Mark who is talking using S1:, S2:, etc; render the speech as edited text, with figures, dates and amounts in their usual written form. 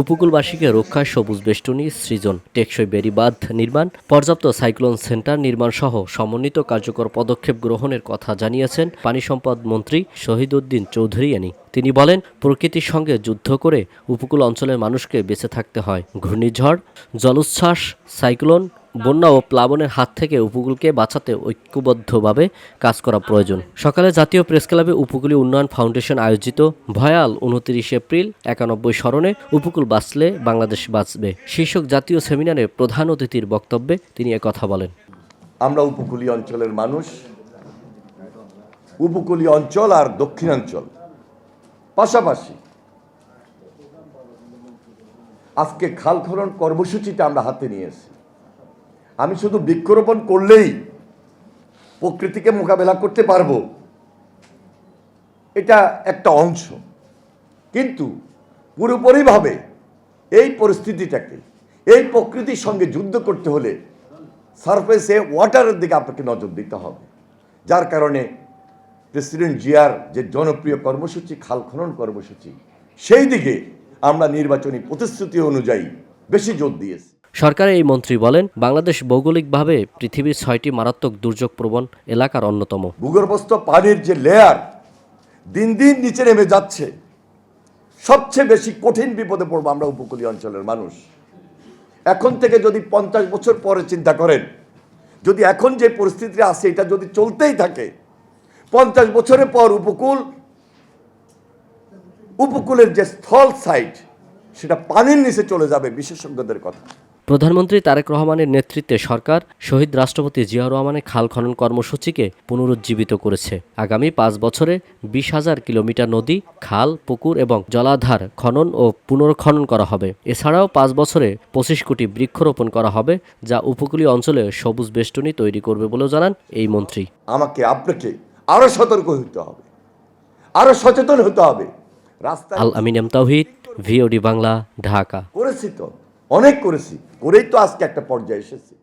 S1: উপকূলবাসীকে রক্ষায় সবুজ বেষ্টনী সৃজন, টেকসই বেড়িবাঁধ নির্মাণ, পর্যাপ্ত সাইক্লোন সেন্টার নির্মাণ সহ সমন্বিত কার্যকর পদক্ষেপ গ্রহণের কথা জানিয়েছেন পানি সম্পদ মন্ত্রী শহীদ উদ্দিন চৌধুরী। তিনি বলেন, প্রকৃতির সঙ্গে যুদ্ধ করে উপকূল অঞ্চলের মানুষকে বেঁচে থাকতে হয়। ঘূর্ণিঝড়, জলোচ্ছ্বাস, সাইক্লোন, বন্যা ও প্লাবনের হাত থেকে উপকূলকে বাঁচাতে ঐক্যবদ্ধভাবে কাজ করা প্রয়োজন। সকালে জাতীয় প্রেসক্লাবে উপকূলীয় উন্নয়ন ফাউন্ডেশন আয়োজিত ভয়াল 29 এপ্রিল 91 স্মরণে উপকূল বাঁচলে বাংলাদেশ বাঁচবে শীর্ষক জাতীয় সেমিনারে প্রধান অতিথির বক্তব্যে তিনি একথা বলেন।
S2: আমরা উপকূলীয় অঞ্চলের মানুষ, উপকূলীয় অঞ্চল আর দক্ষিণাঞ্চল পাশাপাশি আজকে খাল খনন কর্মসূচিটা আমরা হাতে নিয়েছি। আমি শুধু বৃক্ষরোপণ করলেই প্রকৃতিকে মোকাবেলা করতে পারবো, এটা একটা অংশ, কিন্তু পুরোপুরিভাবে এই পরিস্থিতিটাকে, এই প্রকৃতির সঙ্গে যুদ্ধ করতে হলে সারফেসে ওয়াটারের দিকে আপনাকে নজর দিতে হবে। যার কারণে প্রেসিডেন্ট জিয়ার যে জনপ্রিয় কর্মসূচি খাল খনন কর্মসূচি, সেই দিকে আমরা নির্বাচনী প্রতিশ্রুতি অনুযায়ী বেশি জোর দিয়েছি।
S1: সরকারের এই মন্ত্রী বলেন, বাংলাদেশ ভৌগোলিকভাবে পৃথিবীর 6টি মারাত্মক দুর্যোগপ্রবণ এলাকার অন্যতম।
S2: ভূগর্ভস্থ পানির যে লেয়ার দিন দিন নিচে নেমে যাচ্ছে, সবচেয়ে বেশি কঠিন বিপদে পড়বো আমরা উপকূলীয় অঞ্চলের মানুষ। এখন থেকে যদি 50 বছর পরে চিন্তা করেন, যদি এখন যে পরিস্থিতি আছে এটা যদি চলতেই থাকে, 50 বছরের পর উপকূলের যে স্থল সাইড সেটা পানির নিচে চলে যাবে, বিশেষজ্ঞদের কথা।
S1: প্রধানমন্ত্রী তারেক রহমানের নেতৃত্বে সরকার শহীদ রাষ্ট্রপতি জিয়াউর রহমানের খাল খনন কর্মসূচিকে পুনরুজ্জীবিত করেছে। আগামী 5 বছরে 20,000 কিলোমিটার নদী, খাল, পুকুর এবং জলাধার খনন ও পুনর্খনন করা হবে। এছাড়াও 5 বছরে 25 কোটি বৃক্ষরোপণ করা হবে, যা উপকূলীয় অঞ্চলে সবুজ বেষ্টনী তৈরি করবে বলেও জানান এই মন্ত্রী।
S2: আমাকে আপনাকে আরো সতর্ক হতে হবে, আরো সচেতন হতে হবে।
S1: আল আমিন এম তাওহিদ, ভিওডি বাংলা, ঢাকা।
S2: করেছি তো, অনেক করেছি, করেই তো আজকে একটা পর্যায়ে এসেছি।